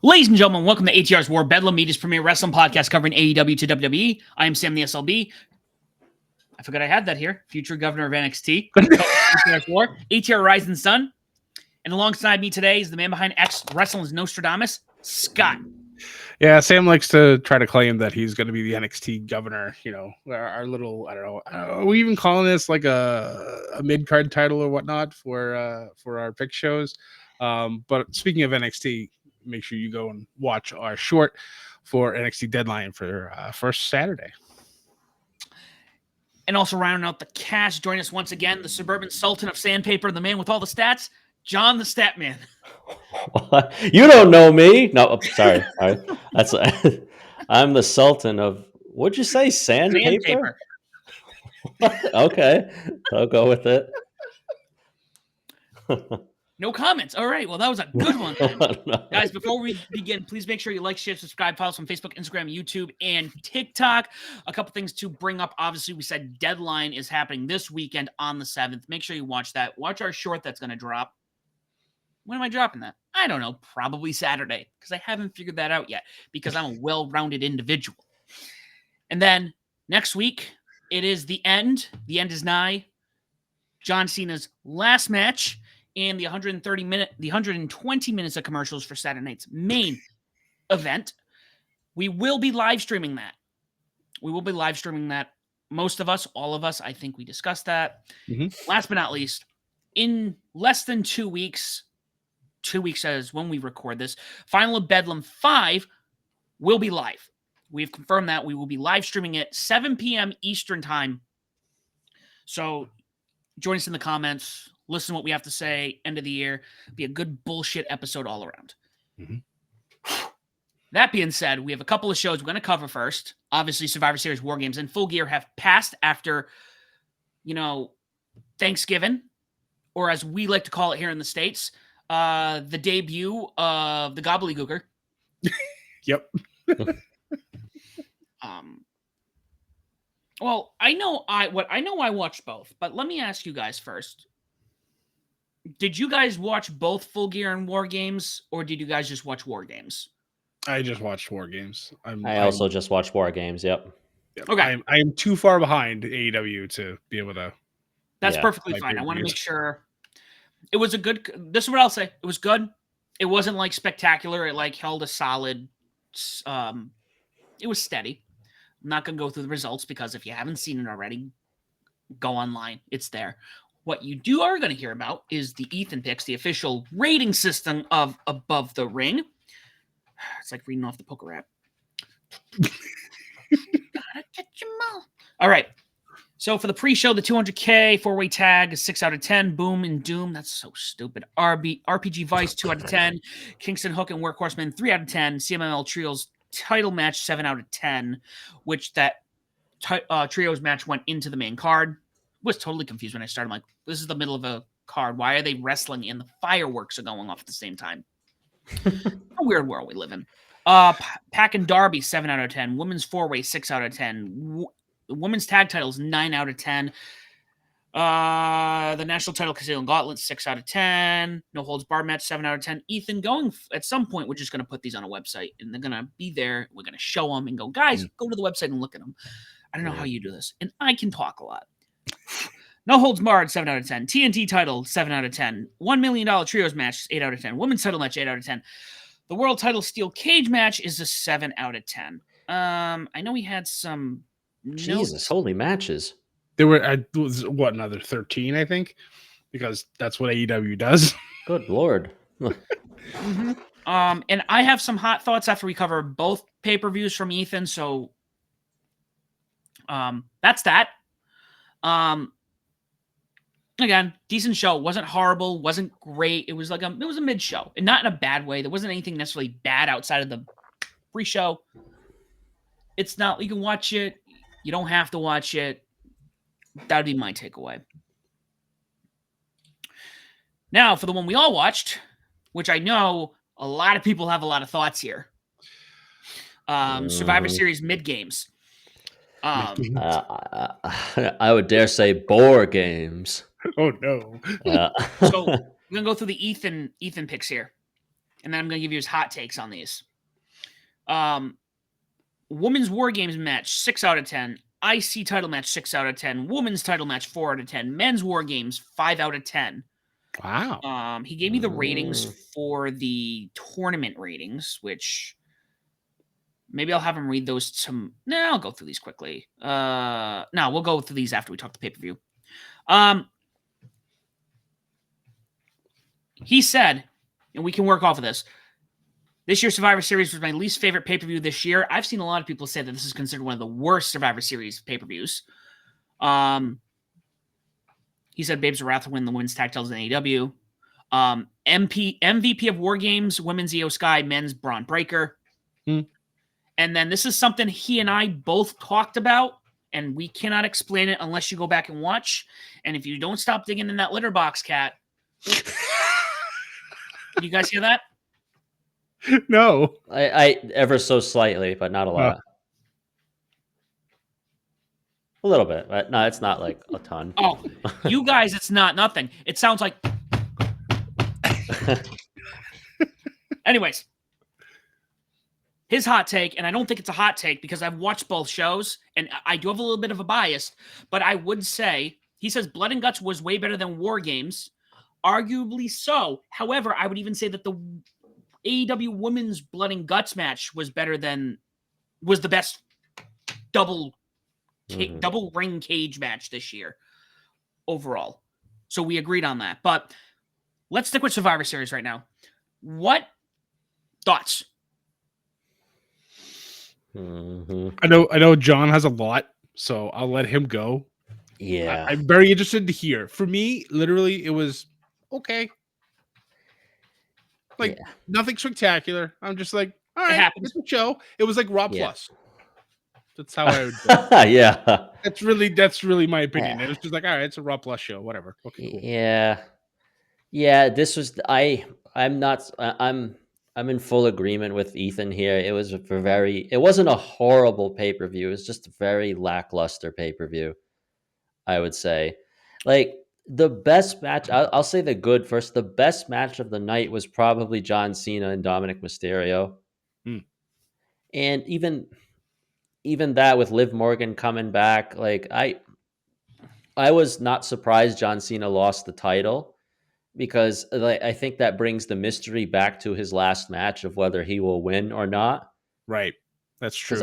Ladies and gentlemen, welcome to ATR's War Bedlam, Media's premier wrestling podcast covering AEW to WWE. I am Sam the SLB. I forgot I had that here. Future governor of NXT. ATR's War, ATR Rising Sun. And alongside me today is the man behind X Wrestling's Nostradamus, Scott. Yeah, Sam likes to try to claim that he's going to be the NXT governor. You know, our little, I don't know, are we even calling this like a mid-card title or whatnot for our pick shows? But speaking of NXT, make sure you go and watch our short for NXT Deadline for first Saturday. And also rounding out the cast, join us once again, the suburban sultan of sandpaper, the man with all the stats, John the Stat Man. You don't know me. No, sorry. That's I'm the sultan of, what'd you say, sandpaper? Okay, I'll go with it. No comments. All right. Well, that was a good one. No. Guys, before we begin, please make sure you like, share, subscribe, follow us on Facebook, Instagram, YouTube, and TikTok. A couple things to bring up. Obviously, we said Deadline is happening this weekend on the 7th. Make sure you watch that. Watch our short that's going to drop. When am I dropping that? I don't know. Probably Saturday, because I haven't figured that out yet, because I'm a well-rounded individual. And then next week, it is the end. The end is nigh. John Cena's last match. And the 120 minutes of commercials for Saturday night's main event. We will be live streaming that. Most of us, all of us, I think we discussed that. Mm-hmm. Last but not least, in less than 2 weeks as when we record this, Final of Bedlam 5 will be live. We've confirmed that. We will be live streaming it 7 p.m. Eastern time. So join us in the comments. Listen to what we have to say. End of the year. Be a good bullshit episode all around. Mm-hmm. That being said, we have a couple of shows we're going to cover first. Obviously, Survivor Series, WarGames, and Full Gear have passed after, Thanksgiving, or as we like to call it here in the States, the debut of the Gobbledygooker. Yep. Well, I know I watched both, but let me ask you guys first. Did you guys watch both Full Gear and WarGames, or did you guys just watch WarGames? I just watched WarGames. I also just watched WarGames. Yep. Okay. I am too far behind AEW to be able to. That's perfectly fine. I want to make sure it was a good. This is what I'll say. It was good. It wasn't like spectacular. It held a solid. It was steady. I'm not gonna go through the results because if you haven't seen it already, go online. It's there. What you are going to hear about is the Ethan picks, the official rating system of Above the Ring. It's like reading off the poker app. Gotta catch 'em all right. So for the pre-show, the 200K four-way tag is 6 out of 10. Boom and Doom. That's so stupid. RPG Vice 2 out of 10. Kingston Hook and Workhorseman 3 out of 10. CMLL Trios title match 7 out of 10. Which that trios match went into the main card. Was totally confused when I started. I'm like, this is the middle of a card. Why are they wrestling and the fireworks are going off at the same time? A weird world we live in. Pack and Darby, 7 out of 10. Women's four-way, 6 out of 10. Women's tag titles, 9 out of 10. The national title, Casino Gauntlet, 6 out of 10. No holds barred match, 7 out of 10. Ethan, going at some point, we're just going to put these on a website, and they're going to be there. We're going to show them and go, guys, go to the website and look at them. I don't know how you do this, and I can talk a lot. No holds barred, 7 out of 10. TNT title, 7 out of 10. $1 million trios match, 8 out of 10. Women's title match, 8 out of 10. The world title steel cage match is a 7 out of 10. I know we had some. Jesus, holy matches. There were another 13, I think, because that's what AEW does. Good Lord. Mm-hmm. And I have some hot thoughts after we cover both pay-per-views from Ethan. So, that's that. Again, decent show. Wasn't horrible. Wasn't great. It was it was a mid show, and not in a bad way. There wasn't anything necessarily bad outside of the pre-show. It's not. You can watch it. You don't have to watch it. That'd be my takeaway. Now, for the one we all watched, which I know a lot of people have a lot of thoughts here. Survivor Series mid games. I would dare say bore games. Oh no! So I'm gonna go through the Ethan picks here. and then I'm going to give you his hot takes on these. Women's War Games match, 6 out of 10. IC title match, 6 out of 10. Women's title match, 4 out of 10. Men's War Games, 5 out of 10. Wow. He gave me the ratings for the tournament ratings, which maybe I'll have him read those to. I'll go through these quickly. No, we'll go through these after we talk the pay-per-view. He said, and we can work off of this. This year's Survivor Series was my least favorite pay-per-view this year. I've seen a lot of people say that this is considered one of the worst Survivor Series pay-per-views. He said Babes of Wrath will win the women's tag titles in AEW. MVP of War Games, women's Io Sky, men's Braun Breaker. And then this is something he and I both talked about, and we cannot explain it unless you go back and watch. And if you don't stop digging in that litter box, Cat. You guys hear that? No. I ever so slightly, but not a lot. A little bit, but no, it's not like a ton. Oh, you guys, it's not nothing. It sounds like. Anyways, his hot take, and I don't think it's a hot take because I've watched both shows, and I do have a little bit of a bias, but I would say, he says Blood and Guts was way better than War Games. Arguably so. However, I would even say that the AEW Women's Blood and Guts match was the best double ring cage match this year overall. So we agreed on that. But let's stick with Survivor Series right now. What thoughts? I know John has a lot, so I'll let him go. Yeah. I'm very interested to hear. For me, literally, it was okay. Like, nothing spectacular. I'm just like, all right, it's a show. It was like Raw Plus. That's how I would do it. Yeah. That's really my opinion. It was just like, all right, it's a Raw Plus show, whatever. Okay, cool. Yeah, this was I'm in full agreement with Ethan here. It wasn't a horrible pay-per-view. It was just a very lackluster pay-per-view, I would say. Like, the best match, I'll say the good first. The best match of the night was probably John Cena and Dominic Mysterio. And even that with Liv Morgan coming back, like I was not surprised John Cena lost the title, because I think that brings the mystery back to his last match of whether he will win or not. Right. That's true.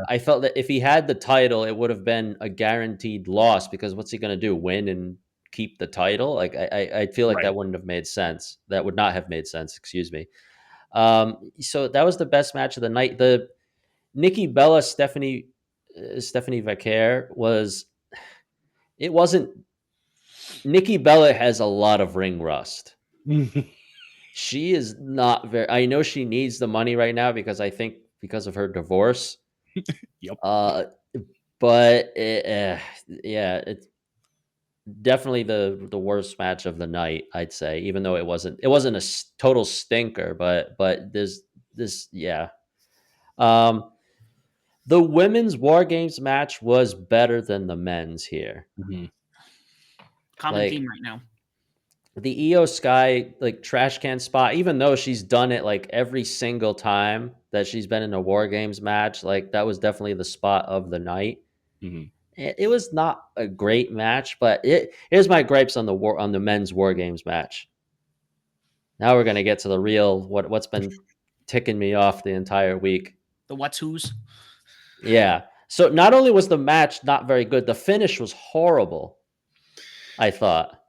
I felt that if he had the title, it would have been a guaranteed loss, because what's he going to do? Win and keep the title? Like, I feel like that wouldn't have made sense. That would not have made sense. Excuse me. So that was the best match of the night. The Nikki Bella Stephanie Vaquer wasn't. Nikki Bella has a lot of ring rust. She is not very. I know she needs the money right now because of her divorce. Yep. But it's definitely the worst match of the night, I'd say. Even though it wasn't a total stinker, but there's this. The women's War Games match was better than the men's here. Common theme right now. The Io Sky trash can spot, even though she's done it like every single time that she's been in a War Games match, like that was definitely the spot of the night. It was not a great match, but here's my gripes on the men's War Games match. Now we're gonna get to the real what's been ticking me off the entire week. The what's who's. Yeah. So not only was the match not very good, the finish was horrible. I thought.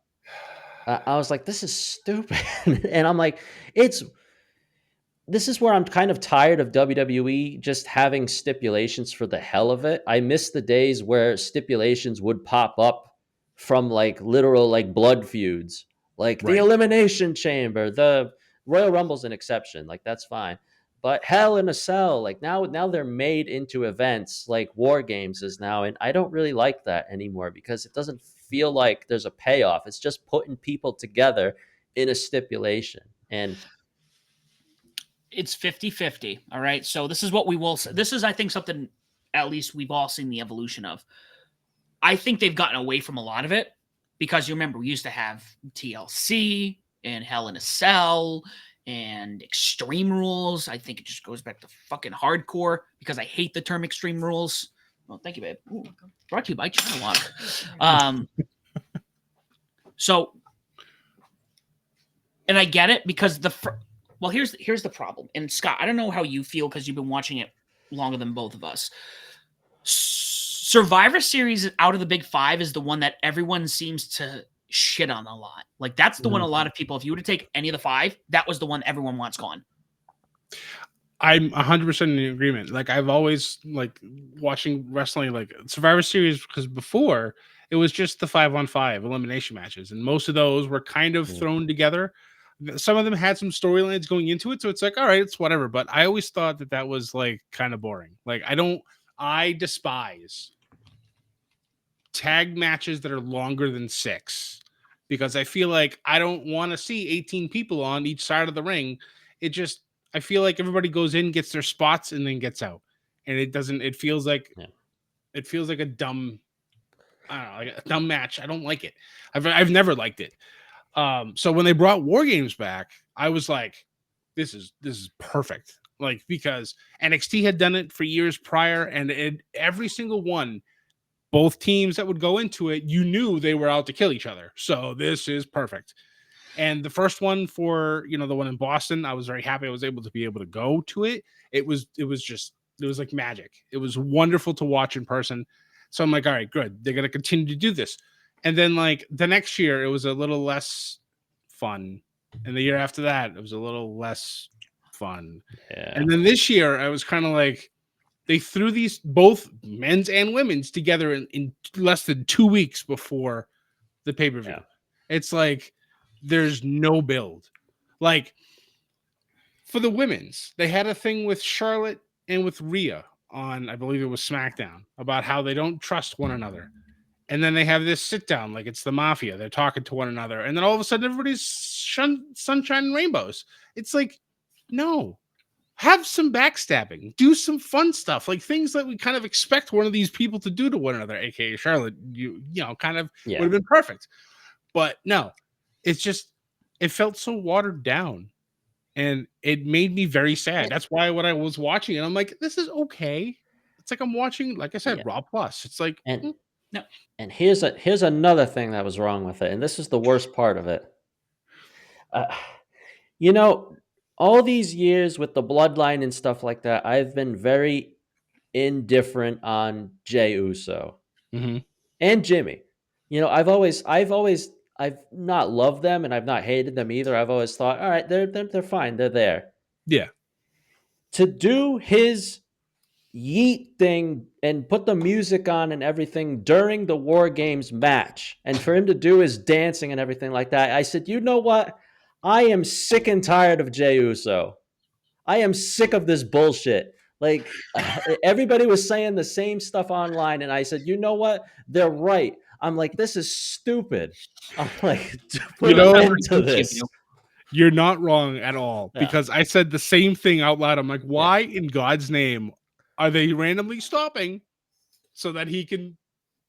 I was like, this is stupid. And I'm like, this is where I'm kind of tired of WWE just having stipulations for the hell of it. I miss the days where stipulations would pop up from like literal like blood feuds, like the Elimination Chamber. The Royal Rumble's an exception. Like, that's fine. But Hell in a Cell, like now they're made into events like War Games is now. And I don't really like that anymore because it doesn't feel like there's a payoff. It's just putting people together in a stipulation. And it's 50-50. All right. So this is what we will say. This is, I think, something at least we've all seen the evolution of. I think they've gotten away from a lot of it because you remember we used to have TLC and Hell in a Cell and Extreme Rules. I think it just goes back to fucking hardcore because I hate the term Extreme Rules. Well, thank you, babe. Ooh, brought to you by China Walk. So, and I get it because well, here's the problem. And Scott, I don't know how you feel because you've been watching it longer than both of us. Survivor Series out of the big five is the one that everyone seems to shit on a lot. Like that's the one a lot of people, if you were to take any of the five, that was the one everyone wants gone. I'm 100% in agreement. Like I've always like watching wrestling, like Survivor Series, because before it was just the 5-on-5 elimination matches, and most of those were kind of thrown together. Some of them had some storylines going into it, so it's like, all right, it's whatever. But I always thought that was like kind of boring. Like I despise tag matches that are longer than 6 because I feel like I don't want to see 18 people on each side of the ring. I feel like everybody goes in, gets their spots, and then gets out. And it feels like a dumb, I don't know, like a dumb match. I don't like it. I've never liked it. So when they brought WarGames back, I was like, this is perfect. Like, because NXT had done it for years prior, and every single one, both teams that would go into it, you knew they were out to kill each other. So this is perfect. And the first one for, the one in Boston, I was very happy I was able to go to it. It was like magic. It was wonderful to watch in person. So I'm like, all right, good. They're going to continue to do this. And then like the next year, it was a little less fun. And the year after that, it was a little less fun. Yeah. And then this year, I was kind of like, they threw these both men's and women's together in less than 2 weeks before the pay-per-view. Yeah. It's like, there's no build. Like for the women's, they had a thing with Charlotte and with Rhea on, I believe it was SmackDown, about how they don't trust one another. And then they have this sit down, like it's the mafia. They're talking to one another. And then all of a sudden, everybody's sunshine and rainbows. It's like, no, have some backstabbing, do some fun stuff, like things that we kind of expect one of these people to do to one another, aka Charlotte, kind of would have been perfect. But no, it felt so watered down, and it made me very sad. That's why when I was watching it, I'm like, this is okay. It's like I'm watching, like I said, Raw Plus. It's like, And No. and here's another thing that was wrong with it, and this is the worst part of it. All these years with the bloodline and stuff like that, I've been very indifferent on Jey Uso and Jimmy. I've not loved them and I've not hated them either. I've always thought, all right, they're fine, they're there. Yeah. To do his yeet thing and put the music on and everything during the WarGames match, and for him to do his dancing and everything like that, I said, you know what? I am sick and tired of Jey Uso. I am sick of this bullshit. Like, everybody was saying the same stuff online, and I said, you know what? They're right. I'm like, this is stupid. I'm like, put an end to this. You're not wrong at all, because I said the same thing out loud. I'm like, why in God's name are they randomly stopping so that he can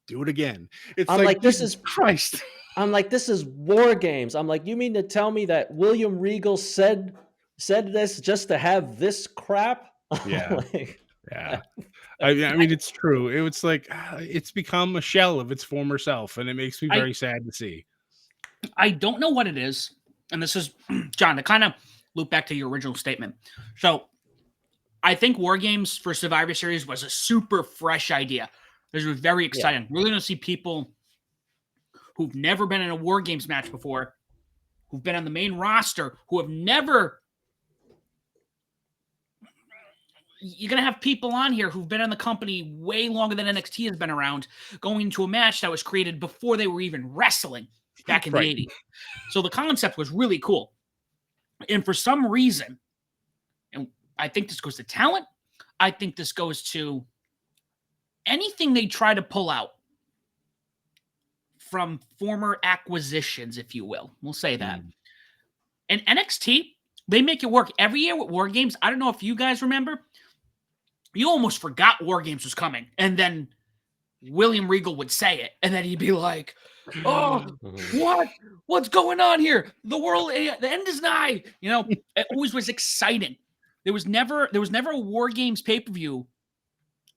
do it again? I'm like, this is Christ. I'm like, this is WarGames. I'm like, you mean to tell me that William Regal said this just to have this crap? Yeah. I mean, it's true. It's like, it's become a shell of its former self, and it makes me very sad to see. I don't know what it is. And this is, John, to kind of loop back to your original statement. So I think WarGames for Survivor Series was a super fresh idea. This was very exciting. We're going to see people who've never been in a WarGames match before, who've been on the main roster, who have never... You're going to have people on here who've been in the company way longer than NXT has been around, going into a match that was created before they were even wrestling back in the 80s. So the concept was really cool. And for some reason, and I think this goes to talent, I think this goes to anything they try to pull out from former acquisitions, if you will. We'll say that. And NXT, they make it work every year with WarGames. I don't know if you guys remember. You almost forgot WarGames was coming. And then William Regal would say it. And then he'd be like, Oh, Mhm. what's going on here? The end is nigh. It always was exciting. There was never a War Games pay-per-view.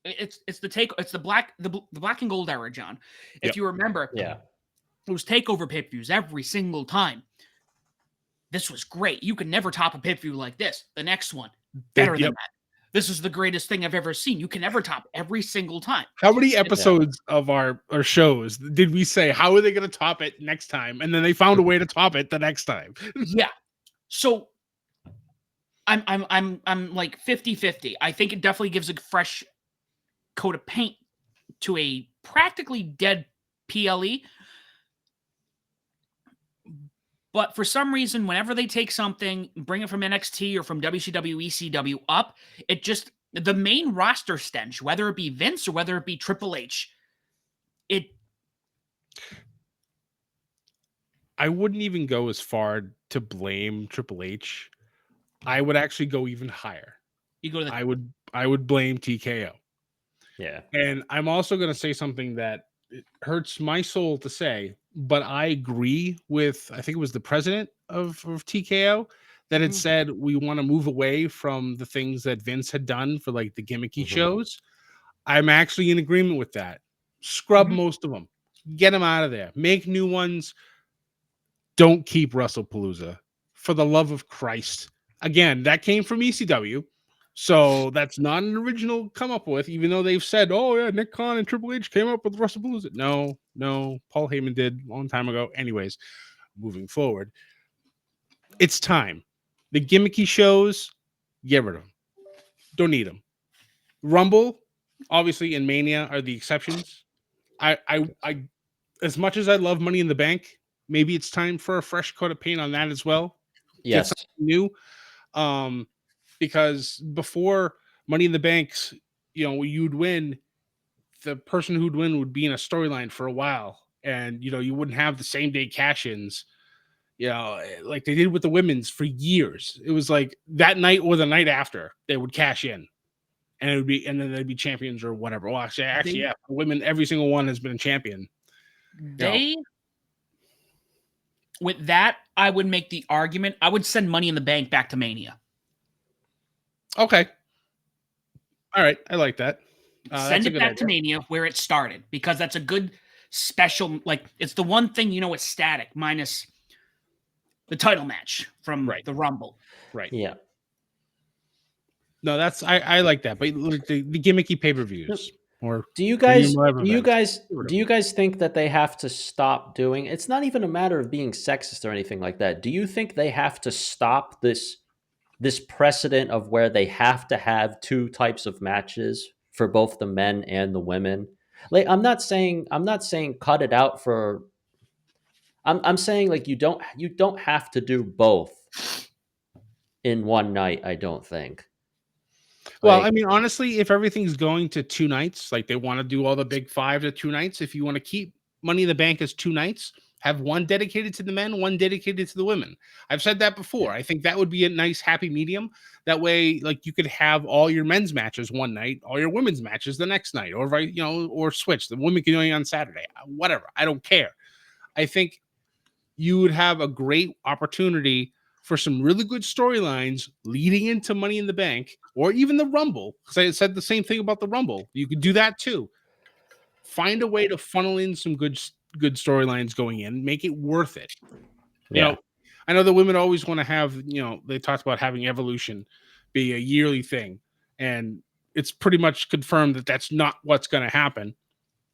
It's the black and gold era, John. If Yep. you remember, Yeah. it was takeover pay-per-views every single time. This was great. You can never top a pay-per-view like this. The next one, better than Yep. that. This is the greatest thing I've ever seen. You can never top every single time. How many episodes of our shows did we say, how are they going to top it next time? And then they found a way to top it the next time. Yeah. So I'm like 50-50. I think it definitely gives a fresh coat of paint to a practically dead PLE. But for some reason, whenever they take something, bring it from NXT or from WCW, ECW up, it just the main roster stench, whether it be Vince or whether it be Triple H, I wouldn't even go as far to blame Triple H. I would actually go even higher. you go to the I would blame TKO. Yeah. And I'm also going to say something that it hurts my soul to say, but I agree with, I think it was the president of TKO that had Mhm. said we want to move away from the things that Vince had done for like the gimmicky Mhm. shows. I'm actually in agreement with that. Scrub Mhm. most of them. Get them out of there. Make new ones. Don't keep WrestlePalooza. For the love of Christ. Again, that came from ECW. So that's not an original come up with, even though they've said, oh, yeah, Nick Khan and Triple H came up with WrestlePalooza. No, Paul Heyman did a long time ago. Anyways, moving forward, it's time. The gimmicky shows, get rid of them. Don't need them. Rumble, obviously, and Mania are the exceptions. I as much as I love Money in the Bank, maybe it's time for a fresh coat of paint on that as well. Get Yes. something new. Because before Money in the Banks, you'd win. The person who'd win would be in a storyline for a while, and you wouldn't have the same day cash-ins. Like they did with the women's for years. It was like that night or the night after they would cash in, and and then they'd be champions or whatever. Well, actually, They yeah, women, every single one has been a champion. they with that, I would make the argument. I would send Money in the Bank back to Mania. Okay, all right, I like that. Send That's a it good back to idea. Mania where it started because that's a good special. Like it's the one thing it's static minus the title match from Right, the Rumble. right. Yeah. No, I like that, but like the gimmicky pay-per-views or Do you premium guys live do you events. guys Get rid of do you them. guys think that they have to stop doing it's not even a matter of being sexist or anything like that. Do you think they have to stop this precedent of where they have to have two types of matches for both the men and the women? Like I'm not saying cut it out for I'm saying like you don't have to do both in one night, I don't think. Well, I Like mean, honestly, if everything's going to 2 nights, like they want to do all the big 5 to 2 nights, if you want to keep Money in the Bank as 2 nights, have one dedicated to the men, one dedicated to the women. I've said that before. yeah. I think that would be a nice happy medium. That way, like you could have all your men's matches one night, all your women's matches the next night, or or switch. The women can do it on Saturday, whatever. I don't care. I think you would have a great opportunity for some really good storylines leading into Money in the Bank or even the Rumble. Because I said the same thing about the Rumble. You could do that too. Find a way to funnel in some good storylines going in, make it worth it. You Yeah. know, I know the women always want to have, they talked about having Evolution be a yearly thing. And it's pretty much confirmed that that's not what's going to happen.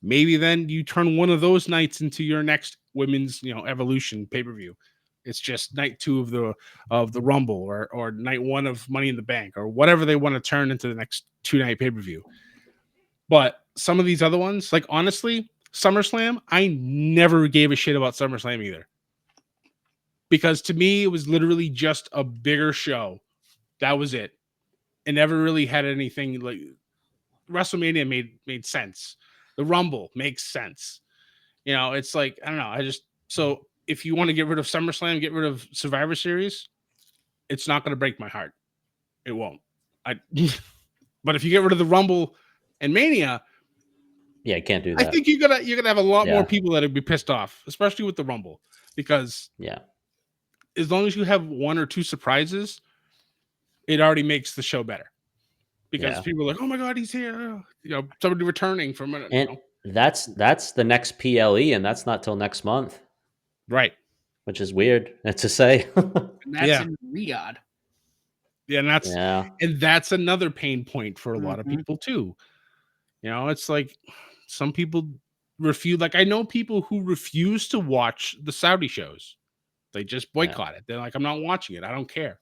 Maybe then you turn one of those nights into your next women's, Evolution pay-per-view. It's just night 2 of the Rumble or night 1 of Money in the Bank or whatever they want to turn into the next 2-night pay-per-view. But some of these other ones, like honestly, SummerSlam, I never gave a shit about SummerSlam either. Because to me, it was literally just a bigger show. That was it. It never really had anything like WrestleMania made sense. The Rumble makes sense. It's like, I don't know. So if you want to get rid of SummerSlam, get rid of Survivor Series, it's not going to break my heart. It won't. But if you get rid of the Rumble and Mania, Yeah, you can't do I that. think you're gonna have a lot more Yeah. people that'd be pissed off, especially with the Rumble, because Yeah. as long as you have 1 or 2 surprises, it already makes the show better. Because Yeah. people are like, "Oh my god, he's here!" Somebody returning from it. And that's the next PLE, and that's not till next month, Right? which is weird to say. And that's Yeah, in Riyadh. yeah, Yeah. and that's another pain point for a lot of Mhm. people too. It's like some people refuse. Like I know people who refuse to watch the Saudi shows. They just Yeah. boycott it. They're like, I'm not watching it. I don't care.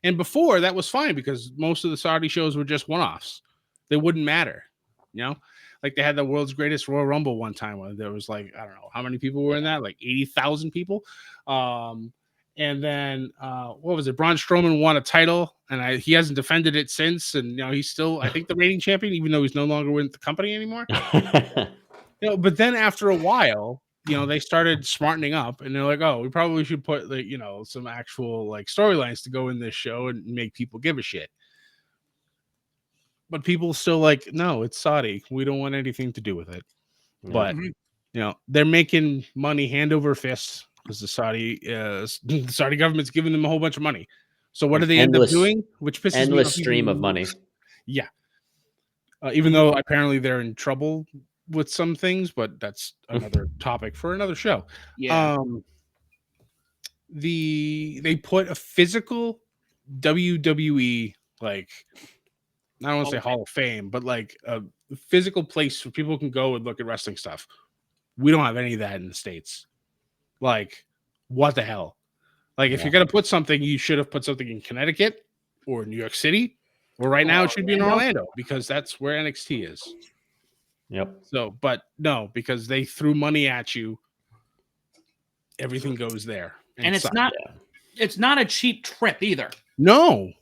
And before that was fine because most of the Saudi shows were just one-offs. They wouldn't matter. You know, like they had the world's greatest Royal Rumble one time when there was like, I don't know how many people were in that, like 80,000 people. And then what was it? Braun Strowman won a title, and he hasn't defended it since. And he's still, I think, the reigning champion, even though he's no longer with the company anymore. But then after a while, they started smartening up, and they're like, "Oh, we probably should put like some actual like storylines to go in this show and make people give a shit." But people still like, no, it's Saudi. We don't want anything to do with it. Yeah. But they're making money hand over fist because the Saudi government's giving them a whole bunch of money. So what An do they end up doing? Which pisses me endless off stream of money. Yeah. Even though apparently they're in trouble with some things, but that's another topic for another show. Yeah. They put a physical WWE, like, I don't want to say Hall of Fame, but like a physical place where people can go and look at wrestling stuff. We don't have any of that in the States. Like, what the hell? Like, if you're gonna put something, you should have put something in Connecticut or New York City, or right now it should be in Orlando because that's where NXT is. Yep. So, but no, because they threw money at you, everything goes there. And it's not a cheap trip either. No.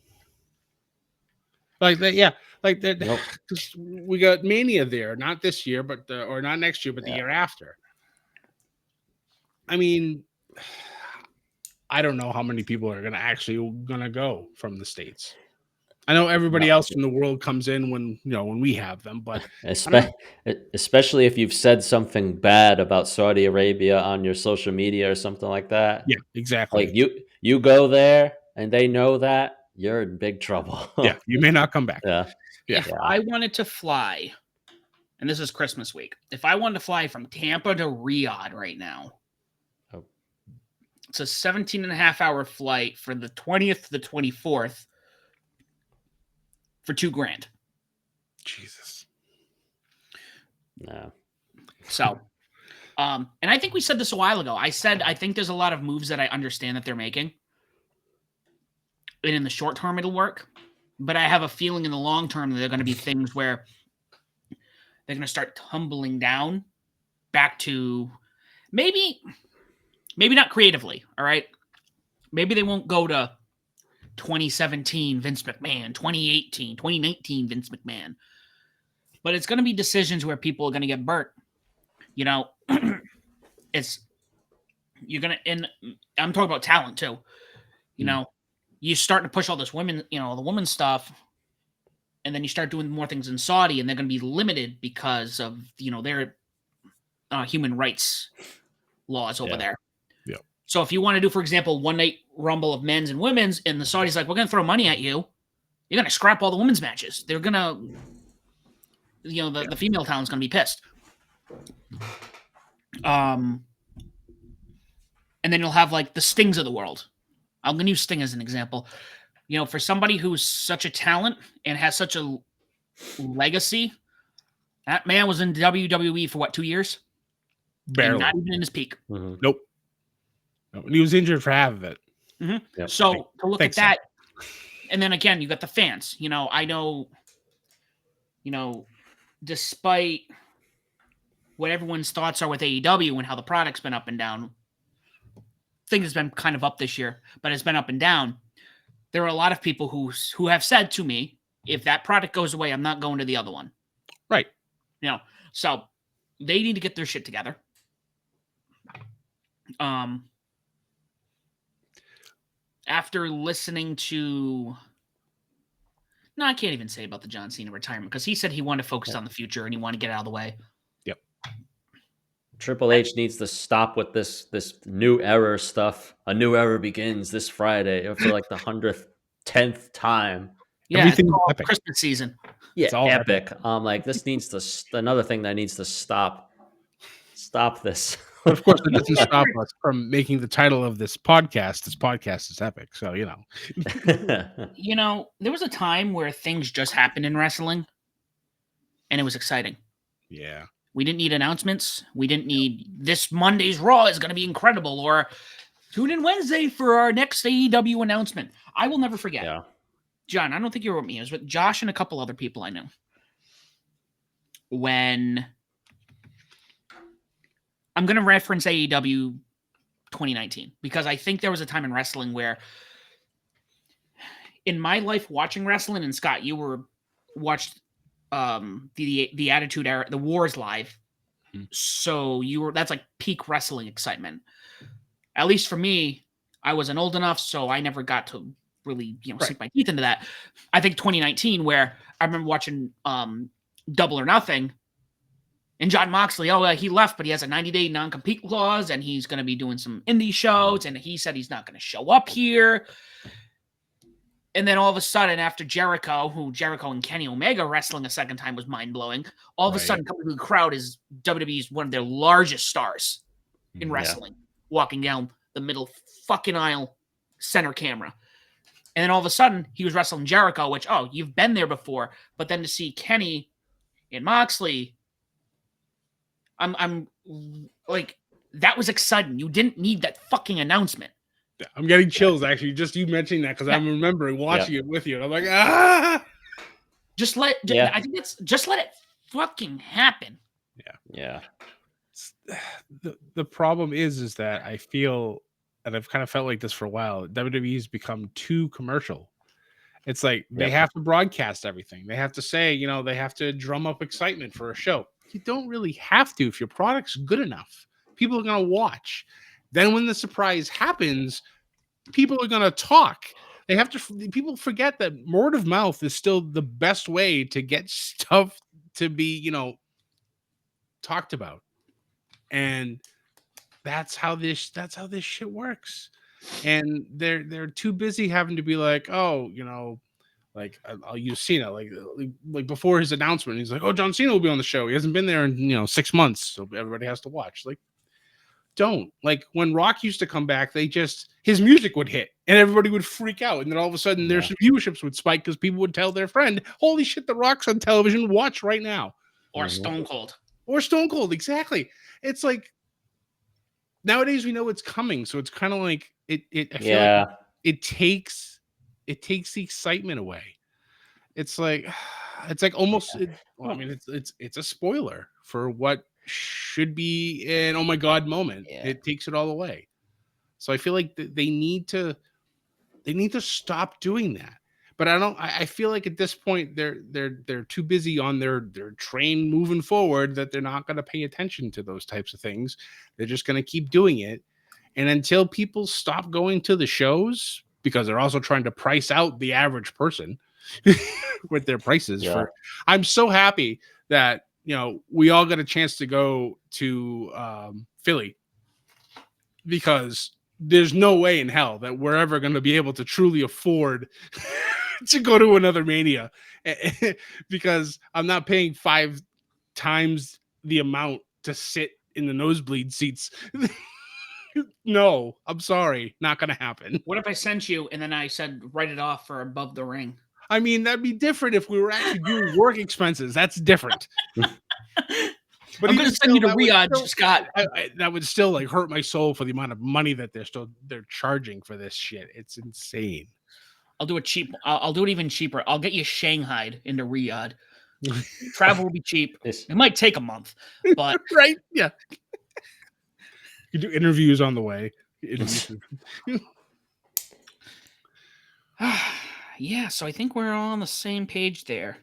Like that, yeah. Like that, Nope. we got Mania there, not this year, but or not next year, but the year after. I mean, I don't know how many people are gonna go from the States. I know everybody else from the world comes in when we have them, but especially if you've said something bad about Saudi Arabia on your social media or something like that. yeah, exactly. Like you go there and they know that, you're in big trouble. Yeah, you may not come back. Yeah. If I wanted to fly, and this is Christmas week, if I wanted to fly from Tampa to Riyadh right now, it's a 17.5-hour flight for the 20th to the 24th for $2,000. Jesus. No. So, and I think we said this a while ago. I said I think there's a lot of moves that I understand that they're making, and in the short term it'll work, but I have a feeling in the long term that they're going to be things where they're going to start tumbling down back to maybe not creatively. All right, maybe they won't go to 2017 Vince McMahon, 2018, 2019 Vince McMahon, but it's going to be decisions where people are going to get burnt. You're going to, and I'm talking about talent too. You start to push all this women, the women stuff, and then you start doing more things in Saudi, and they're going to be limited because of, their human rights laws over there. Yeah. So if you want to do, for example, one night rumble of men's and women's, and the Saudis like, we're going to throw money at you, you're going to scrap all the women's matches. They're going to, the female talent's going to be pissed. And then you'll have like the Stings of the world. I'm going to use Sting as an example. For somebody who's such a talent and has such a legacy, that man was in WWE for 2 years? Barely. And not even in his peak. Mm-hmm. Nope. And he was injured for half of it. Mm-hmm. Yep. So to look at that, and then again, you got the fans. I know, despite what everyone's thoughts are with AEW and how the product's been up and down, things has been kind of up this year, but it's been up and down. There are a lot of people who have said to me, if that product goes away, I'm not going to the other one. Right. So they need to get their shit together. After listening to, I can't even say about the John Cena retirement because he said he wanted to focus on the future and he wanted to get out of the way. Triple H needs to stop with this new era stuff. A new era begins this Friday for like the 10th time. Yeah, Everything's it's all epic. Christmas season. Yeah, It's all epic. Like this needs to another thing that needs to stop. Stop this. But of course, it doesn't stop us from making the title of this podcast. This podcast is epic. So, you know. You know, there was a time where things just happened in wrestling, and it was exciting. Yeah. We didn't need announcements. We didn't need this Monday's Raw is going to be incredible, or tune in Wednesday for our next AEW announcement. I will never forget. Yeah. John, I don't think you were with me. It was with Josh and a couple other people I know. When I'm going to reference AEW 2019 because I think there was a time in wrestling where in my life watching wrestling, and Scott, you watched the Attitude Era, the Wars live. Mm-hmm. So that's like peak wrestling excitement. At least for me, I wasn't old enough, so I never got to really, sink my teeth into that. I think 2019, where I remember watching Double or Nothing, and John Moxley, he left, but he has a 90-day non-compete clause, and he's going to be doing some indie shows, and he said he's not going to show up here. And then all of a sudden, after Jericho and Kenny Omega wrestling a second time was mind-blowing, all of a sudden coming to the crowd is WWE's one of their largest stars in wrestling, walking down the middle fucking aisle, center camera. And then all of a sudden, he was wrestling Jericho, which, you've been there before. But then to see Kenny and Moxley, I'm like, that was exciting. You didn't need that fucking announcement. I'm getting chills, actually, just you mentioning that, because I'm remembering watching it with you, and I'm like, I think just let it fucking happen. Yeah. The problem is that I feel, and I've kind of felt like this for a while, WWE's become too commercial. It's like they have to broadcast everything. They have to say, they have to drum up excitement for a show. You don't really have to if your product's good enough. People are going to watch. Then when the surprise happens, people are going to talk. People forget that word of mouth is still the best way to get stuff to be, talked about. And that's how this shit works. And they're too busy having to be like, like I'll use Cena, like before his announcement, he's like, John Cena will be on the show. He hasn't been there in 6 months, so everybody has to watch. Like, don't. Like when Rock used to come back, his music would hit and everybody would freak out, and then all of a sudden their viewerships would spike because people would tell their friend, "Holy shit, The Rock's on television! Watch right now." Or Stone Cold. Exactly. It's like nowadays we know it's coming, so it's kind of like I feel like it takes the excitement away. It's like almost. It's a spoiler for what should be an oh my god moment. It takes it all away. So I feel like they need to stop doing that. But I feel like at this point they're too busy on their train moving forward that they're not going to pay attention to those types of things. They're just going to keep doing it. And until people stop going to the shows, because they're also trying to price out the average person with their prices I'm so happy that, we all got a chance to go to Philly, because there's no way in hell that we're ever going to be able to truly afford to go to another Mania, because I'm not paying 5 times the amount to sit in the nosebleed seats. No, I'm sorry. Not going to happen. What if I sent you and then I said, write it off for Above the Ring? I mean, that'd be different if we were actually doing work expenses. That's different. But I'm going to send you to Riyadh, Scott. That would still like hurt my soul for the amount of money that they're charging for this shit. It's insane. I'll do it cheap. I'll do it even cheaper. I'll get you Shanghai into Riyadh. Travel will be cheap. It might take a month, but right? Yeah. You do interviews on the way. Yeah, so I think we're all on the same page there.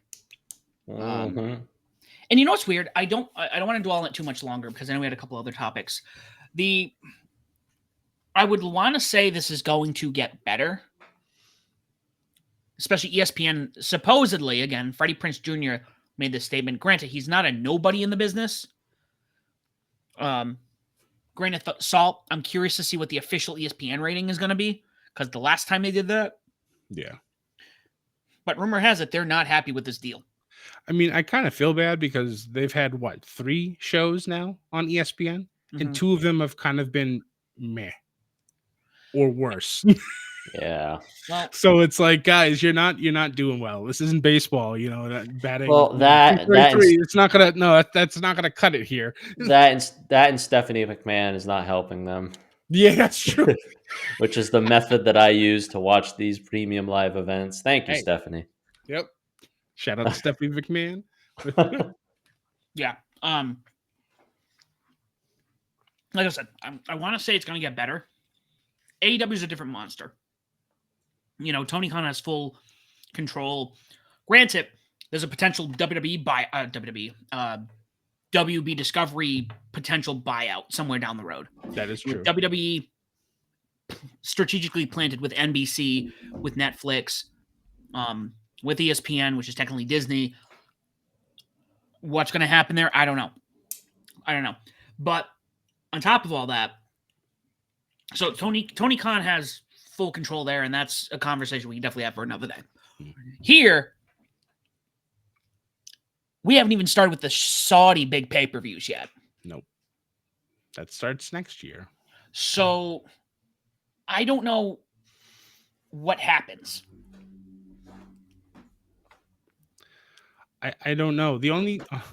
Mm-hmm. And you know what's weird? I don't want to dwell on it too much longer because I know we had a couple other topics. I would want to say this is going to get better, especially ESPN. Supposedly, again, Freddie Prinze Jr. made this statement. Granted, he's not a nobody in the business. Grain of salt. I'm curious to see what the official ESPN rating is going to be, because the last time they did that. Yeah. But rumor has it they're not happy with this deal. I mean, I kind of feel bad because they've had, 3 shows now on ESPN, and 2 of them have kind of been meh or worse. Yeah. Well, So it's like, guys, you're not doing well. This isn't baseball, that batting. Well, that 233, it's not gonna. No, that's not gonna cut it here. that and Stephanie McMahon is not helping them, Yeah, that's true. which is the method that I use to watch these premium live events. Thank you, Hey. Stephanie. Yep. Shout out to Stephanie McMahon. yeah. Like I said, I want to say it's going to get better. AEW is a different monster. Tony Khan has full control. Granted, there's a potential WB Discovery potential buyout somewhere down the road. That is true. With WWE strategically planted with NBC, with Netflix, with ESPN, which is technically Disney. What's going to happen there? I don't know. But on top of all that, so Tony Khan has full control there, and that's a conversation we can definitely have for another day. Here, we haven't even started with the Saudi big pay-per-views yet. Nope. That starts next year. So I don't know what happens. I don't know.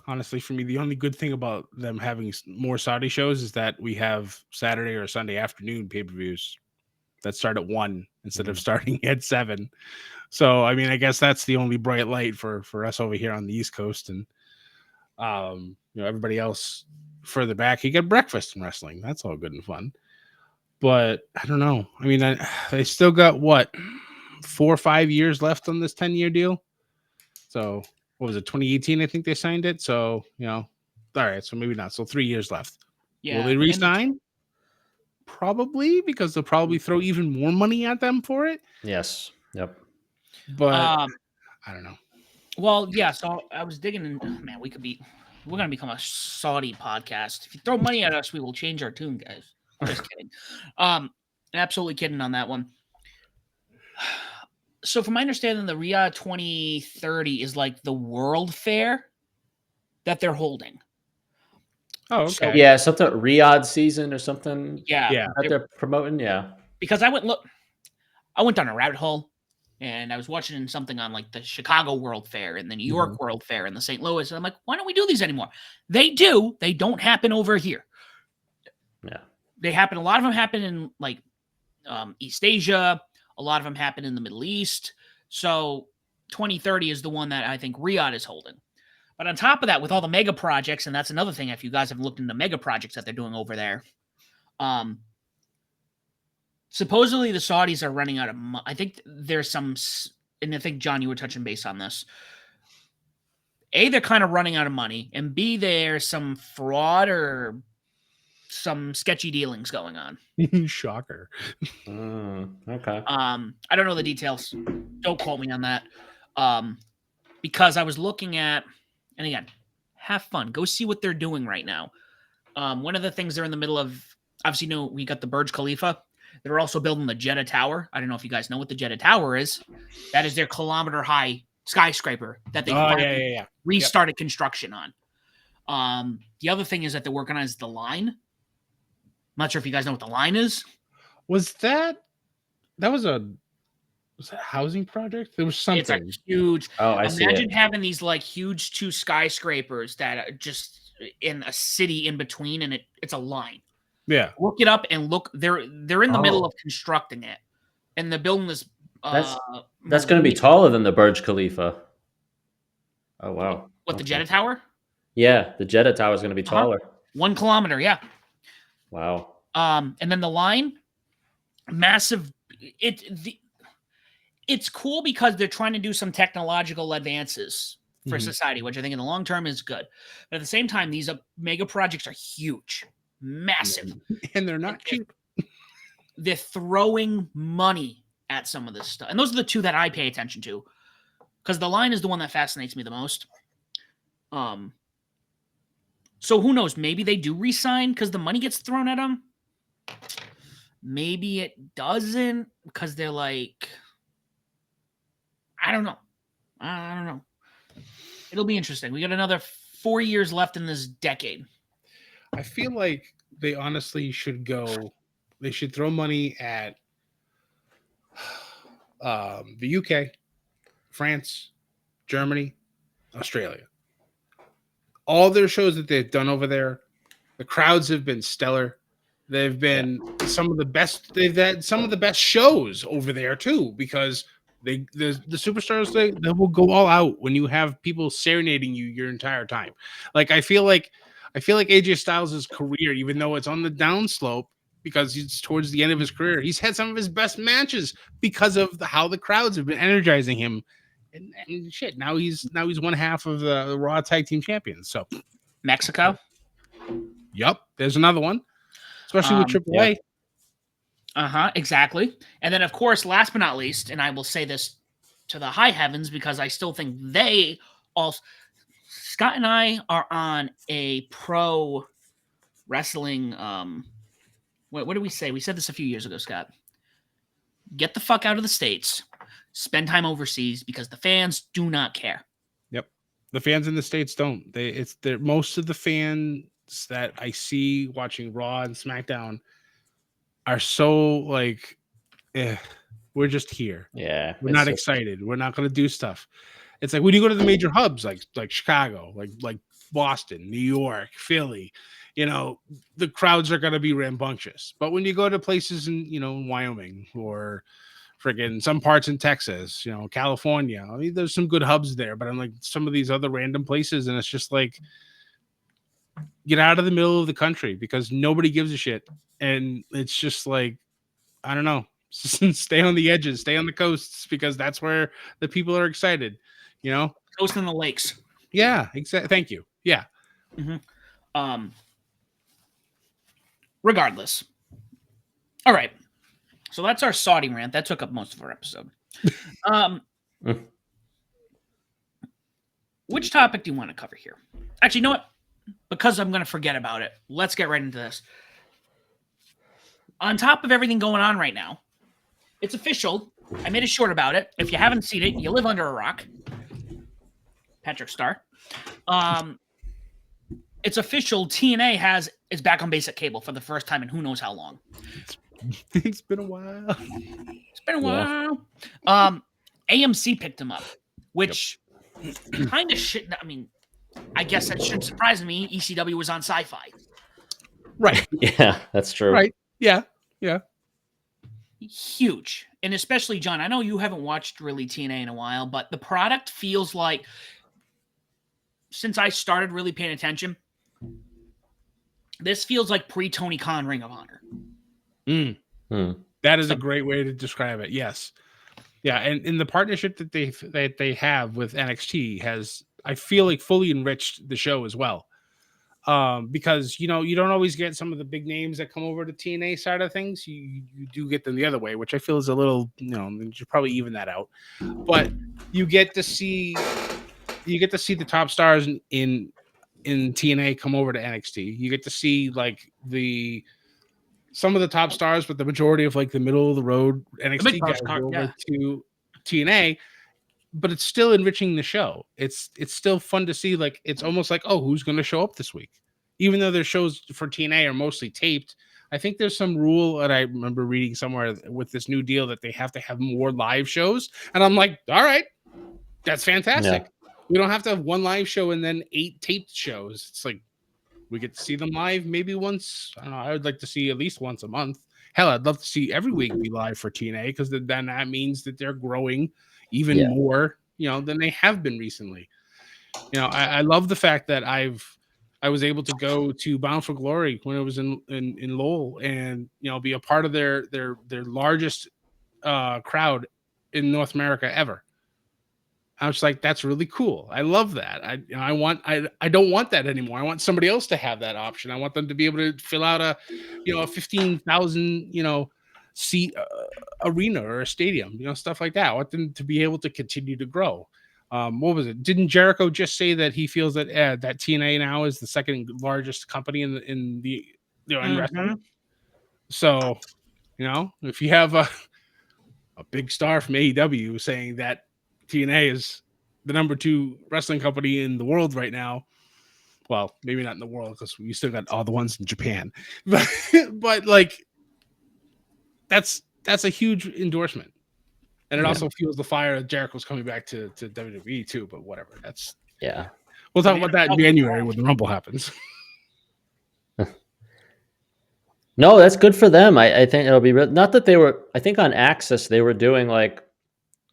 Honestly, for me, the only good thing about them having more Saudi shows is that we have Saturday or Sunday afternoon pay-per-views that start at 1 instead of starting at 7. So, I mean, I guess that's the only bright light for us over here on the East Coast. And, everybody else further back, you get breakfast in wrestling. That's all good and fun. But I don't know. I mean, they still got 4 or 5 years left on this 10-year deal. So, what was it, 2018? I think they signed it. So, all right. So maybe not. So 3 years left. Yeah. Will they re-sign? Probably, because they'll probably throw even more money at them for it. Yes. Yep. But I don't know. Well, yeah. So I was digging in. Oh, man, we're going to become a Saudi podcast. If you throw money at us, we will change our tune, guys. I'm just kidding. Absolutely kidding on that one. So from my understanding, the Riyadh 2030 is like the World Fair that they're holding. Oh, okay. So, yeah, something Riyadh season or something. Yeah. That they're promoting. Yeah. Because I went down a rabbit hole, and I was watching something on like the Chicago World Fair and the New York World Fair and the St. Louis. And I'm like, why don't we do these anymore? They do. They don't happen over here. Yeah. They happen. A lot of them happen in like East Asia. A lot of them happen in the Middle East. So 2030 is the one that I think Riyadh is holding. But on top of that, with all the mega projects, and that's another thing, if you guys have looked into mega projects that they're doing over there, supposedly the Saudis are running out of money. I think there's some, and I think, John, you were touching base on this. A, they're kind of running out of money, and B, there's some fraud or some sketchy dealings going on. Shocker. Okay. I don't know the details. Don't quote me on that. Because I was looking at, and again, have fun. Go see what they're doing right now. One of the things they're in the middle of, obviously, we got the Burj Khalifa. They're also building the Jeddah Tower. I don't know if you guys know what the Jeddah Tower is. That is their kilometer-high skyscraper that they restarted construction on. The other thing is that they're working on is the line. I'm not sure if you guys know what the line is. Was that a housing project? There was something. It's a huge. I see imagine it. having these like huge 2 skyscrapers that are just in a city in between, and it's a line. Yeah. Look it up and look. They're in the middle of constructing it, and they're building this. That's going to be taller than the Burj Khalifa. Oh wow! What, the Jeddah Tower? Yeah, the Jeddah Tower is going to be taller. 1 kilometer, yeah. Wow. And then the line, massive. It's cool because they're trying to do some technological advances for society, which I think in the long term is good. But at the same time, these mega projects are huge, massive, and they're not cheap. They're throwing money at some of this stuff, and those are the 2 that I pay attention to, because the line is the one that fascinates me the most. So who knows? Maybe they do resign because the money gets thrown at them. Maybe it doesn't because they're like, I don't know. I don't know. It'll be interesting. We got another 4 years left in this decade. I feel like they honestly should go. They should throw money at the UK, France, Germany, Australia. All their shows that they've done over there, the crowds have been stellar. They've been some of the best. They've had some of the best shows over there too, because the superstars they will go all out when you have people serenading you your entire time. Like I feel like AJ Styles' career, even though it's on the downslope because he's towards the end of his career, he's had some of his best matches because of how the crowds have been energizing him. And shit, now he's one half of the Raw Tag Team Champions. So Mexico. Yup, there's another one, especially with AAA. Exactly. And then, of course, last but not least, and I will say this to the high heavens because I still think they also. Scott and I are on a pro wrestling. What do we say? We said this a few years ago, Scott. Get the fuck out of the States. Spend time overseas because the fans do not care. Yep, the fans in the States don't. They're most of the fans that I see watching Raw and SmackDown are so like, we're just here. Yeah, we're not excited. We're not going to do stuff. It's like when you go to the major hubs, like Chicago, like Boston, New York, Philly, the crowds are going to be rambunctious. But when you go to places in Wyoming or friggin' some parts in Texas, California, I mean, there's some good hubs there. But I'm like some of these other random places, and it's just like, get out of the middle of the country because nobody gives a shit. And it's just like, I don't know, stay on the edges, stay on the coasts because that's where the people are excited, Coast and the lakes. Yeah, exactly. Thank you. Yeah. Mm-hmm. Regardless. All right. So that's our Saudi rant. That took up most of our episode. Which topic do you want to cover here? Actually, you know what? Because I'm going to forget about it, let's get right into this. On top of everything going on right now, it's official. I made a short about it. If you haven't seen it, you live under a rock. Patrick Star. It's official. TNA is back on basic cable for the first time in who knows how long. It's been a while. It's been a while. AMC picked him up, which kind of shit. I mean, I guess that shouldn't surprise me. ECW was on Sci-Fi. Right. Yeah, that's true. Right. Yeah. Yeah. Huge. And especially, John, I know you haven't watched really TNA in a while, but the product feels like, since I started really paying attention, this feels like pre-Tony Khan Ring of Honor. That is a great way to describe it. Yes. Yeah. And in the partnership that they have with NXT has, I feel like, fully enriched the show as well. Because you don't always get some of the big names that come over to TNA side of things. You do get them the other way, which I feel is a little, you should probably even that out. But you get to see the top stars in TNA come over to NXT. You get to see like some of the top stars, but the majority of like the middle of the road NXT guys go over to TNA. But it's still enriching the show. It's still fun to see. Like, it's almost like, oh, who's going to show up this week? Even though their shows for TNA are mostly taped, I think there's some rule that I remember reading somewhere with this new deal that they have to have more live shows. And I'm like, all right, that's fantastic. Yeah. We don't have to have one live show and then 8 taped shows. It's like we get to see them live maybe once. I don't know. I would like to see at least once a month. Hell, I'd love to see every week be live for TNA because then that means that they're growing even more, than they have been recently. I love the fact that I was able to go to Bound for Glory when it was in Lowell and be a part of their largest crowd in North America ever. I was like, that's really cool. I love that. I don't want that anymore. I want somebody else to have that option. I want them to be able to fill out a 15,000 seat arena or a stadium, stuff like that. I want them to be able to continue to grow. What was it? Didn't Jericho just say that he feels that that TNA now is the second largest company in wrestling? So, if you have a big star from AEW saying that TNA is the number 2 wrestling company in the world right now, well, maybe not in the world because we still got all the ones in Japan, but like that's a huge endorsement. And it also fuels the fire that Jericho's coming back to WWE too, but whatever. We'll talk about that in January when the Rumble happens. No, that's good for them. I think it'll be not that they were. I think on Access they were doing like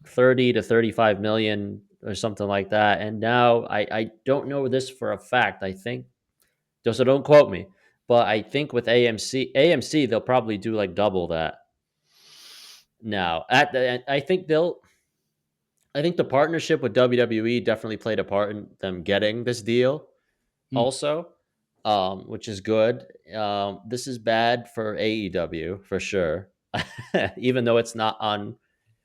30 to 35 million or something like that, and now I don't know this for a fact. I think, so don't quote me, but I think with AMC they'll probably do like double that. Now, I think the partnership with WWE definitely played a part in them getting this deal, also, which is good. This is bad for AEW for sure, even though it's not on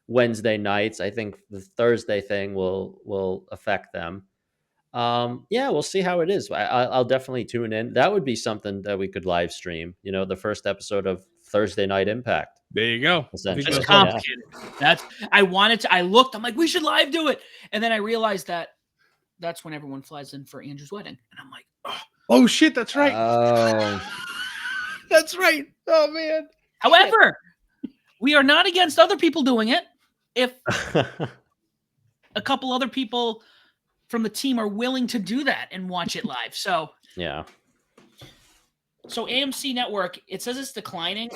Wednesday nights. I think the Thursday thing will affect them. We'll see how it is. I'll definitely tune in. That would be something that we could live stream. The first episode of Thursday Night Impact. There you go. It's complicated. I looked, I'm like, we should live do it. And then I realized that's when everyone flies in for Andrew's wedding. And I'm like, oh shit, that's right. Oh, that's right. Oh man. However, we are not against other people doing it. If a couple other people from the team are willing to do that and watch it live. So yeah. So AMC Network, it says it's declining,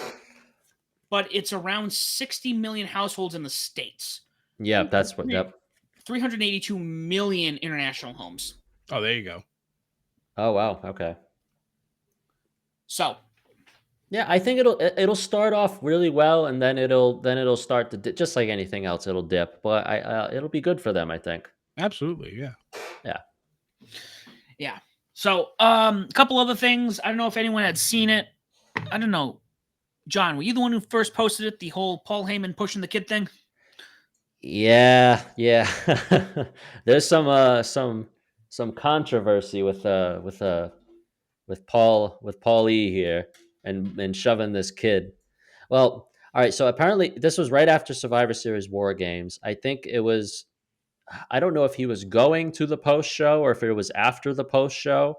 but it's around 60 million households in the States. Yeah, that's what. Yep. 382 million international homes. Oh, there you go. Oh wow. Okay. So, yeah, I think it'll start off really well, and then it'll start to just like anything else, it'll dip. But it'll be good for them, I think. Absolutely, yeah. Yeah. Yeah. So, a couple other things. I don't know if anyone had seen it. I don't know. John, were you the one who first posted it? The whole Paul Heyman pushing the kid thing? Yeah. There's some controversy with Paul E here and shoving this kid. Well, all right. So apparently this was right after Survivor Series WarGames. I think it was. I don't know if he was going to the post show or if it was after the post show,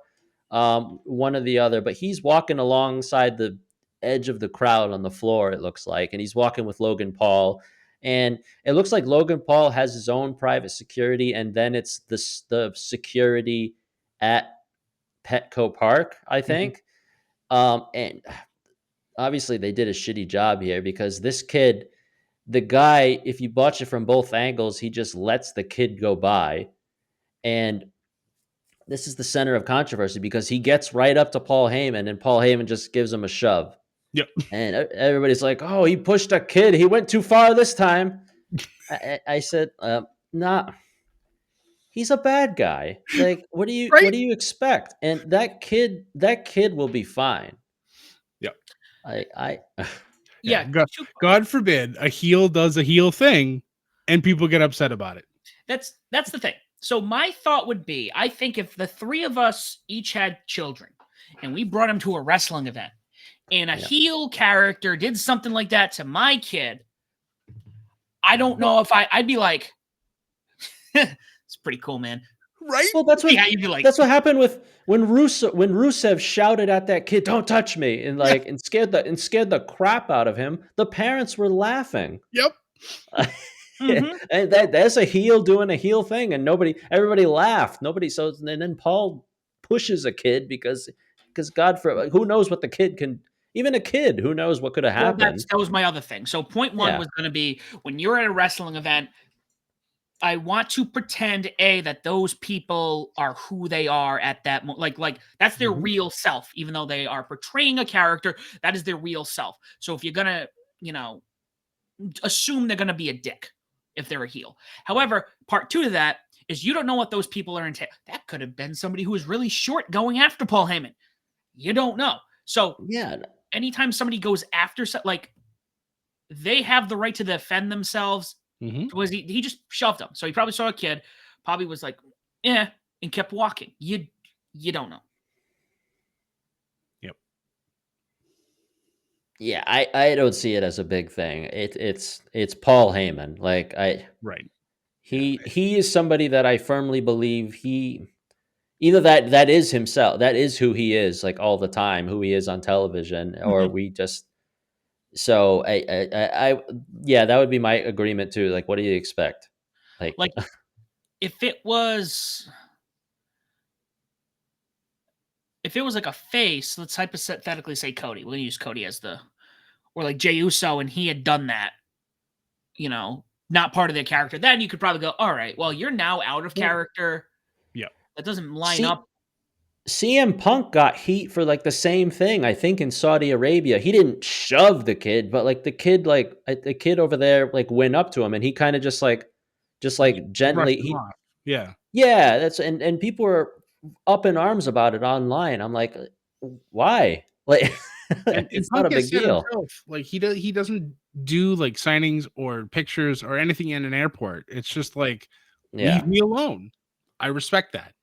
one or the other. But he's walking alongside the edge of the crowd on the floor, it looks like, and he's walking with Logan Paul. And it looks like Logan Paul has his own private security, and then it's the security at Petco Park, I think. And obviously they did a shitty job here because this kid, the guy, if you watch it from both angles, he just lets the kid go by. And this is the center of controversy because he gets right up to Paul Heyman and Paul Heyman just gives him a shove. Yep. And everybody's like, oh, he pushed a kid. He went too far this time. I said, nah, he's a bad guy. Like, what do you expect? And that kid will be fine. Yep. Yeah. God forbid a heel does a heel thing and people get upset about it. That's the thing. So my thought would be, I think if the three of us each had children and we brought them to a wrestling event and a heel character did something like that to my kid, I don't know if I'd be like, it's pretty cool, man. Right? Well, that's what you'd be like. That's what happened when Rusev shouted at that kid, "Don't touch me," and and scared the crap out of him. The parents were laughing. Yep. And that's a heel doing a heel thing, and everybody laughed. And then Paul pushes a kid because God who knows what the kid can. Even a kid, who knows what could have happened. That was my other thing. So point one was going to be, when you're at a wrestling event, I want to pretend that those people are who they are at that moment. Like that's their real self, even though they are portraying a character, that is their real self. So if you're gonna, assume they're gonna be a dick if they're a heel. However, part two to that is you don't know what those people are into. That could have been somebody who was really short going after Paul Heyman. You don't know. So anytime somebody goes after, they have the right to defend themselves. Was he just shoved him? So he probably saw a kid. probably was like, "Yeah," and kept walking. You don't know. Yep. Yeah, I don't see it as a big thing. It's Paul Heyman. Like Right. he is somebody that I firmly believe either that is himself, that is who he is, like all the time, who he is on television, or we just so yeah, that would be my agreement too. Like, what do you expect? Like, Like if it was like a face, let's hypothetically say Cody. We're gonna use Cody as or like Jey Uso, and he had done that, not part of their character. Then you could probably go, all right, well, you're now out of Well, character. Yep. That doesn't line see, up. CM Punk got heat for like the same thing. I think in Saudi Arabia, he didn't shove the kid, but like the kid over there like went up to him, and he kind of just like Brushed gently him off. Yeah. yeah, that's and people were up in arms about it online. I'm like, why? Like, And it's not Punk a has big said deal. himself, like he doesn't do like signings or pictures or anything in an airport. It's just like, leave Yeah. me alone. I respect that.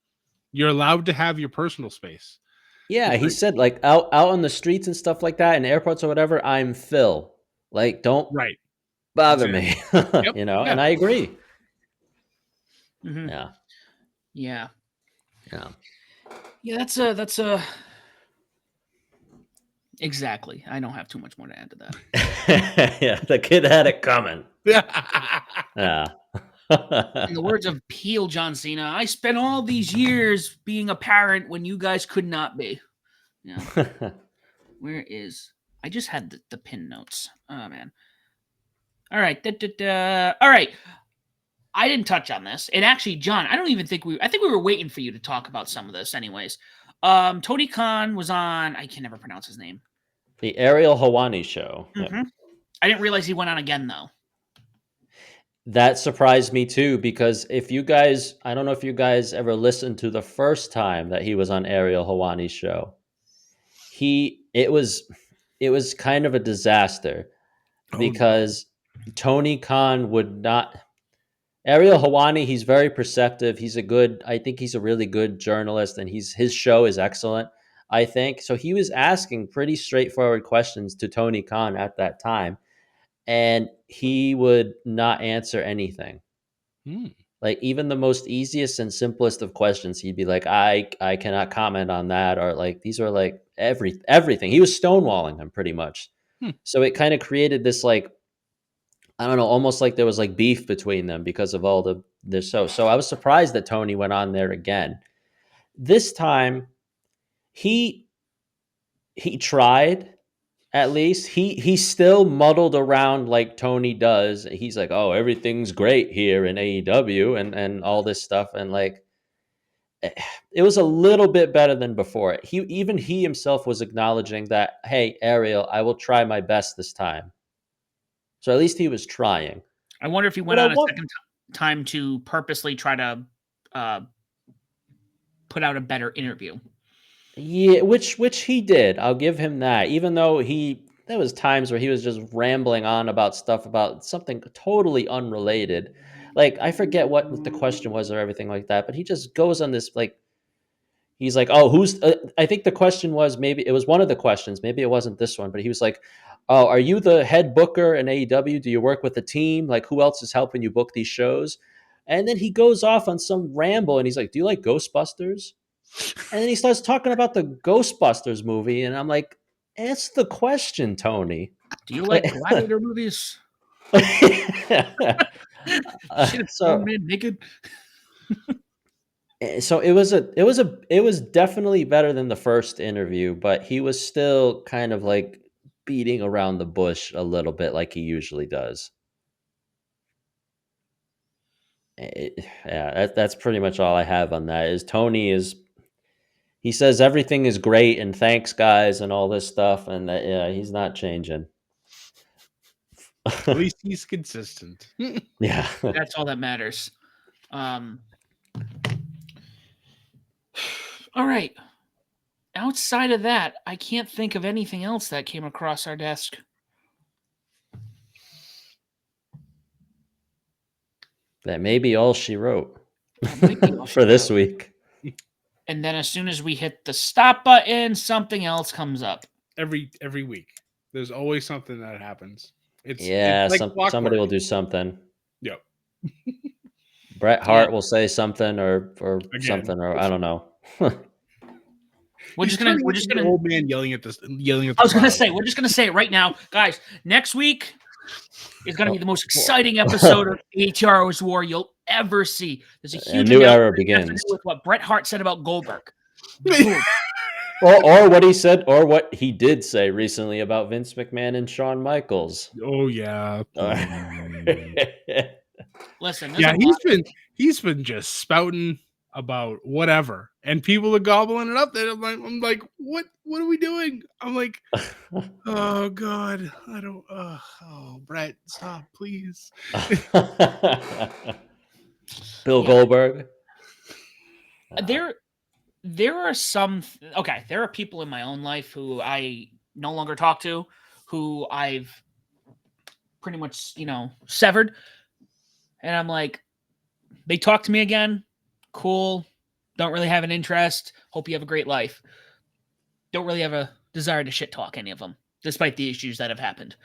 You're allowed to have your personal space. Yeah, It's he like, said like out on the streets and stuff like that in airports or whatever, I'm Phil. Like, don't right. bother Exactly. me. Yep. Yeah. And I agree. Mhm. Yeah. Yeah. Yeah. Yeah, that's exactly. I don't have too much more to add to that. Yeah, the kid had it coming. Yeah. Yeah. In the words of Peel John Cena, I spent all these years being a parent when you guys could not be. Yeah. Where is I just had the pin notes. Oh man. All right. All right. I didn't touch on this. And actually, John, I think we were waiting for you to talk about some of this anyways. Tony Khan was on, I can never pronounce his name. The Ariel Hawani show. Yep. Mm-hmm. I didn't realize he went on again though. That surprised me too, because I don't know if you guys ever listened to the first time that he was on Ariel Hawani's show. It was kind of a disaster Oh no. because Tony Khan would not. Ariel Hawani, he's very perceptive. I think he's a really good journalist, and his show is excellent. I think so. He was asking pretty straightforward questions to Tony Khan at that time, and he would not answer anything. Hmm. Like even the most easiest and simplest of questions, he'd be like, I cannot comment on that, or like these are like everything. He was stonewalling them pretty much. Hmm. So it kind of created this like, I don't know, almost like there was like beef between them because of all the show. So I was surprised that Tony went on there again. This time he tried. At least he still muddled around like Tony does. He's like, "Oh, everything's great here in AEW and all this stuff," and like it was a little bit better than before. He himself was acknowledging that, "Hey, Ariel, I will try my best this time." So at least he was trying. I wonder if he What went I on a want, second time to purposely try to uh, put out a better interview. yeah, which he did. I'll give him that. Even though there was times where he was just rambling on about stuff about something totally unrelated. Like I forget what the question was or everything like that, but he just goes on this like he's like, "Oh, who's I think the question was, maybe it was one of the questions, maybe it wasn't this one, but he was like, "Oh, are you the head booker in AEW? Do you work with a team? Like who else is helping you book these shows?" And then he goes off on some ramble and he's like, "Do you like Ghostbusters?" And then he starts talking about the Ghostbusters movie, and I'm like, "Answer the question, Tony." Do you like Gladiator movies? Shit, a grown So, man naked. so it was definitely better than the first interview, but he was still kind of like beating around the bush a little bit, like he usually does. Yeah, that's pretty much all I have on that. Is Tony is he says everything is great and thanks guys and all this stuff, and yeah, he's not changing. At least he's consistent. Yeah. That's all that matters. All right. Outside of that, I can't think of anything else that came across our desk. That may be all she wrote. It might be for this week. And then as soon as we hit the stop button, something else comes up. Every week, there's always something that happens. It's like somebody will clockwork. do something. Yep. Bret Hart will say something or Again. something, or I don't know. We're just gonna old man yelling at the I was gonna say we're just gonna say it right now, guys. Next week is gonna be the most exciting episode of ATR's War you'll ever see. There's a huge new era begins with what Bret Hart said about Goldberg. or what he said, or what he did say recently about Vince McMahon and Shawn Michaels. Oh yeah. Listen, yeah, he's been just spouting about whatever, and people are gobbling it up. There, I'm like, what are we doing? I'm like, oh god, I don't. Oh, Brett, stop, please. Bill Goldberg. There are some. Okay, there are people in my own life who I no longer talk to, who I've pretty much severed, and I'm like, they talk to me again. Cool. Don't really have an interest. Hope you have a great life. Don't really have a desire to shit talk any of them, despite the issues that have happened.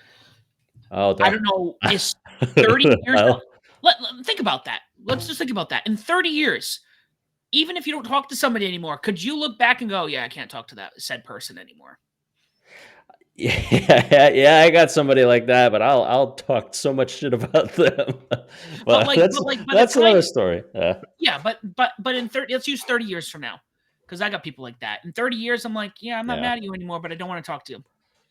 Oh, I don't know. Is 30 years? Think about that. Let's just think about that. In 30 years, even if you don't talk to somebody anymore, could you look back and go, "Yeah, I can't talk to that said person anymore"? Yeah, I got somebody like that, but I'll talk so much shit about them. That's another story. Yeah, but in 30, let's use 30 years from now, because I got people like that. In 30 years, I'm like, yeah, I'm not mad at you anymore, but I don't want to talk to you.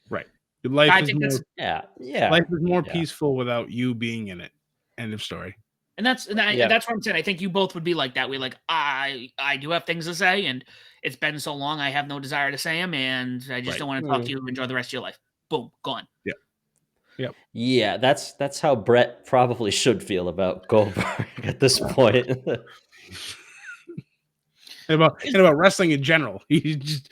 Right. Your life is more Yeah. peaceful without you being in it. End of story. And that's what I'm saying. I think you both would be like that. I do have things to say, and it's been so long. I have no desire to say them, and I just don't want to talk to you. Enjoy the rest of your life. Boom, gone. Yeah. Yep. Yeah, that's how Brett probably should feel about Goldberg at this point. and about wrestling in general. He just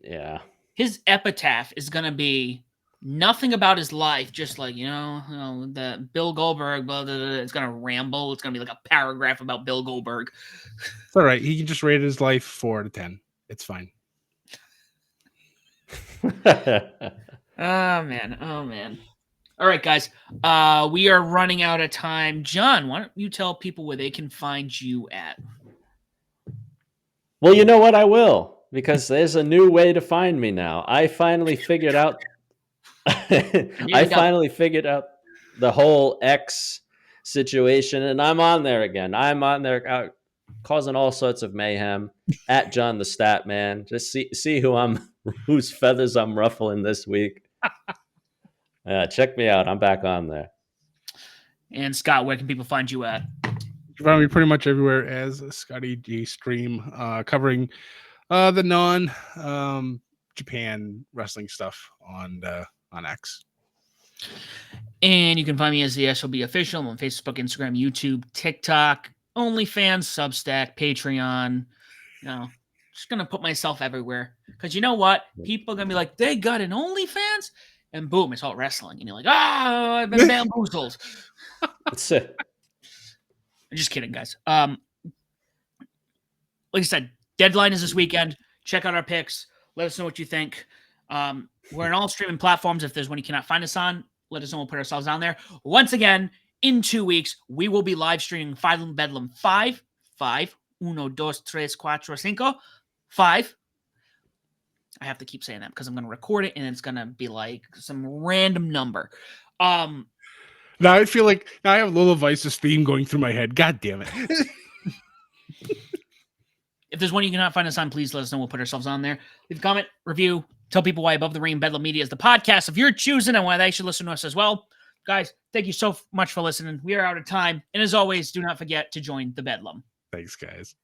yeah. His epitaph is gonna be nothing about his life, just like the Bill Goldberg. Blah, blah, blah. It's gonna ramble. It's gonna be like a paragraph about Bill Goldberg. It's all right. He can just rate his life 4 out of 10. It's fine. Oh man. All right, guys. We are running out of time. John, why don't you tell people where they can find you at? Well, you know what? I will, because there's a new way to find me now. I finally figured out. Finally figured out the whole X situation, and I'm on there again. I'm on there, causing all sorts of mayhem at John the Stat Man. Just see whose feathers I'm ruffling this week. Check me out. I'm back on there. And Scott, where can people find you at? You find me pretty much everywhere as Scotty G Stream, covering the non Japan wrestling stuff on X. And you can find me as the SOB Official on Facebook, Instagram, YouTube, TikTok, OnlyFans, Substack, Patreon. Just gonna put myself everywhere, because you know what? People are gonna be like, they got an OnlyFans, and boom, it's all wrestling, and you're like, I've been bamboozled. That's it. I'm just kidding, guys. Like I said, deadline is this weekend. Check out our picks. Let us know what you think. We're on all streaming platforms. If there's one you cannot find us on, let us know. We'll put ourselves on there. Once again, in 2 weeks, we will be live streaming Bedlam 5. 1, 2, 3, 4, 5. 5. I have to keep saying that because I'm going to record it, and it's going to be like some random number. Now I feel like I have Lola Vice's theme going through my head. God damn it. If there's one you cannot find us on, please let us know. We'll put ourselves on there. Leave a comment, review, tell people why Above the Ring Bedlam Media is the podcast of your choosing and why they should listen to us as well. Guys, thank you so much for listening. We are out of time. And as always, do not forget to join the Bedlam. Thanks, guys.